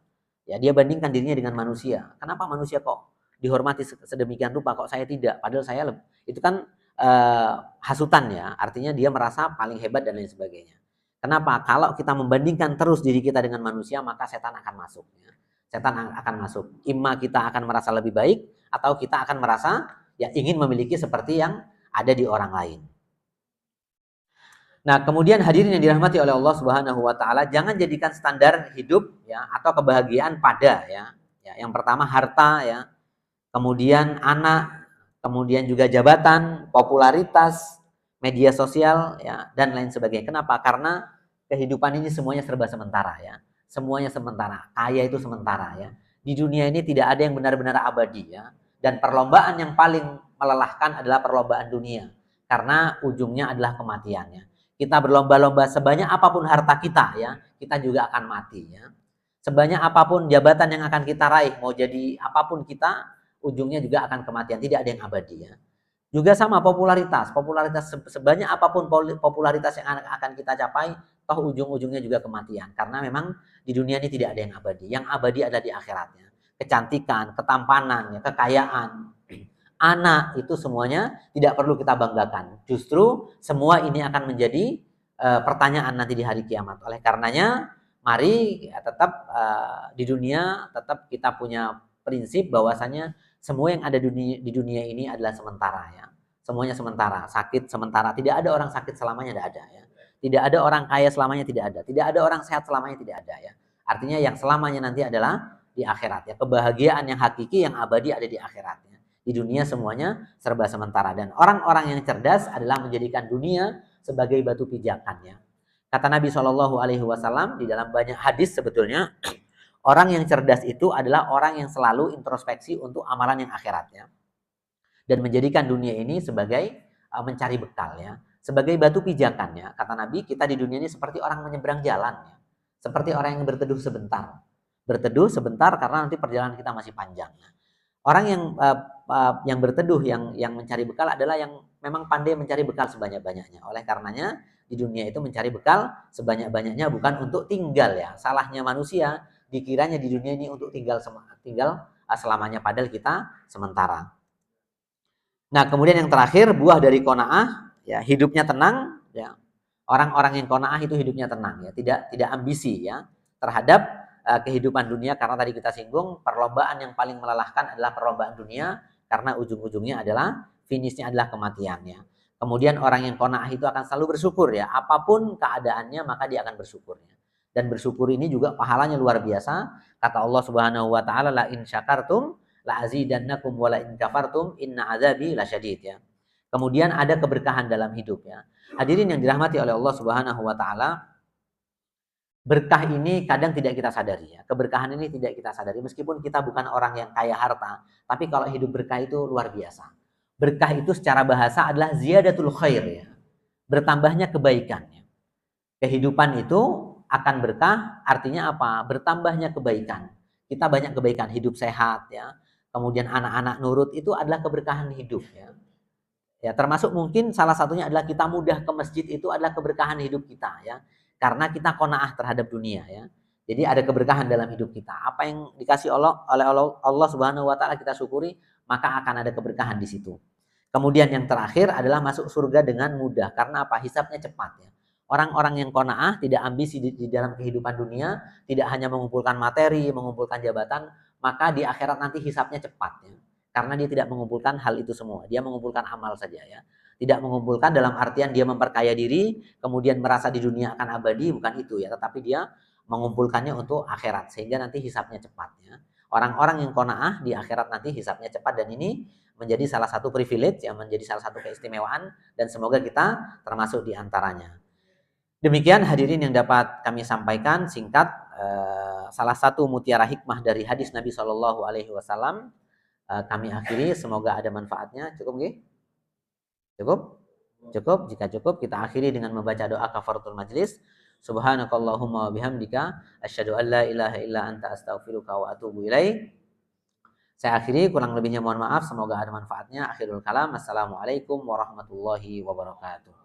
Ya, dia bandingkan dirinya dengan manusia. Kenapa manusia kok dihormati sedemikian rupa, kok saya tidak? Padahal saya itu kan hasutan ya. Artinya dia merasa paling hebat dan lain sebagainya. Kenapa? Kalau kita membandingkan terus diri kita dengan manusia, maka setan akan masuk. Ya. Setan akan masuk. Imma kita akan merasa lebih baik, atau kita akan merasa ya ingin memiliki seperti yang ada di orang lain. Nah, kemudian hadirin yang dirahmati oleh Allah Subhanahu wa taala, jangan jadikan standar hidup ya atau kebahagiaan pada ya. Ya, yang pertama harta ya, kemudian anak, kemudian juga jabatan, popularitas, media sosial ya dan lain sebagainya. Kenapa? Karena kehidupan ini semuanya serba sementara ya. Semuanya sementara. Kaya itu sementara ya. Di dunia ini tidak ada yang benar-benar abadi ya. Dan perlombaan yang paling melelahkan adalah perlombaan dunia. Karena ujungnya adalah kematiannya. Kita berlomba-lomba sebanyak apapun harta kita ya, kita juga akan mati ya. Sebanyak apapun jabatan yang akan kita raih, mau jadi apapun kita, ujungnya juga akan kematian. Tidak ada yang abadi ya. Juga sama popularitas. Popularitas sebanyak apapun popularitas yang akan kita capai, toh ujung-ujungnya juga kematian. Karena memang di dunia ini tidak ada yang abadi. Yang abadi adalah di akhiratnya. Kecantikan, ketampanan, ya, kekayaan, anak itu semuanya tidak perlu kita banggakan. Justru semua ini akan menjadi pertanyaan nanti di hari kiamat. Oleh karenanya, mari ya, tetap di dunia tetap kita punya prinsip bahwasanya semua yang ada di dunia ini adalah sementara ya. Semuanya sementara, sakit sementara. Tidak ada orang sakit selamanya, tidak ada ya. Tidak ada orang kaya selamanya, tidak ada. Tidak ada orang sehat selamanya, tidak ada ya. Artinya yang selamanya nanti adalah di akhirat ya. Kebahagiaan yang hakiki, yang abadi ada di akhirat. Di dunia semuanya serba sementara. Dan orang-orang yang cerdas adalah menjadikan dunia sebagai batu pijakannya. Kata Nabi SAW di dalam banyak hadis sebetulnya, orang yang cerdas itu adalah orang yang selalu introspeksi untuk amalan yang akhiratnya. Dan menjadikan dunia ini sebagai mencari bekal ya. Sebagai batu pijakannya. Kata Nabi, kita di dunia ini seperti orang menyeberang jalan ya. Seperti orang yang berteduh sebentar. Berteduh sebentar karena nanti perjalanan kita masih panjang. Orang yang berteduh, yang mencari bekal adalah yang memang pandai mencari bekal sebanyak-banyaknya. Oleh karenanya di dunia itu mencari bekal sebanyak-banyaknya bukan untuk tinggal ya. Salahnya manusia dikiranya di dunia ini untuk tinggal selamanya, padahal kita sementara. Nah, kemudian yang terakhir buah dari qanaah ya, hidupnya tenang ya. Orang-orang yang qanaah itu hidupnya tenang ya, tidak ambisi ya terhadap kehidupan dunia, karena tadi kita singgung perlombaan yang paling melelahkan adalah perlombaan dunia karena ujung-ujungnya adalah finishnya adalah kematiannya. Kemudian orang yang qanaah itu akan selalu bersyukur ya, apapun keadaannya maka dia akan bersyukur ya. Dan bersyukur ini juga pahalanya luar biasa. Kata Allah Subhanahu wa taala, la in syakartum la azidannakum wa la in kafartum inna azabi lasyadid ya. Kemudian ada keberkahan dalam hidup ya. Hadirin yang dirahmati oleh Allah Subhanahu wa taala, berkah ini kadang tidak kita sadari ya. Keberkahan ini tidak kita sadari meskipun kita bukan orang yang kaya harta, tapi kalau hidup berkah itu luar biasa. Berkah itu secara bahasa adalah ziyadatul khair ya. Bertambahnya kebaikannya. Kehidupan itu akan berkah, artinya apa? Bertambahnya kebaikan. Kita banyak kebaikan, hidup sehat ya. Kemudian anak-anak nurut, itu adalah keberkahan hidup ya. Ya, termasuk mungkin salah satunya adalah kita mudah ke masjid, itu adalah keberkahan hidup kita ya. Karena kita qanaah terhadap dunia ya. Jadi ada keberkahan dalam hidup kita. Apa yang dikasih oleh Allah Subhanahu wa taala kita syukuri, maka akan ada keberkahan di situ. Kemudian yang terakhir adalah masuk surga dengan mudah. Karena apa? Hisabnya cepat ya. Orang-orang yang qanaah tidak ambisi di dalam kehidupan dunia, tidak hanya mengumpulkan materi, mengumpulkan jabatan, maka di akhirat nanti hisabnya cepat ya. Karena dia tidak mengumpulkan hal itu semua, dia mengumpulkan amal saja ya. Tidak mengumpulkan dalam artian dia memperkaya diri, kemudian merasa di dunia akan abadi, bukan itu ya, tetapi dia mengumpulkannya untuk akhirat sehingga nanti hisabnya cepat ya. Orang-orang yang qanaah di akhirat nanti hisabnya cepat, dan ini menjadi salah satu privilege yang menjadi salah satu keistimewaan, dan semoga kita termasuk di antaranya. Demikian hadirin yang dapat kami sampaikan singkat, salah satu mutiara hikmah dari hadis Nabi Shallallahu Alaihi Wasallam. Kami akhiri, semoga ada manfaatnya. Cukup nggih? Cukup? Cukup. Jika cukup, kita akhiri dengan membaca doa kafaratul majlis. Subhanakallahumma wa bihamdika asyhadu an la ilaha illa anta astaghfiruka wa atubu ilaik. Saya akhiri, kurang lebihnya mohon maaf, semoga ada manfaatnya. Akhirul kalam, assalamualaikum warahmatullahi wabarakatuh.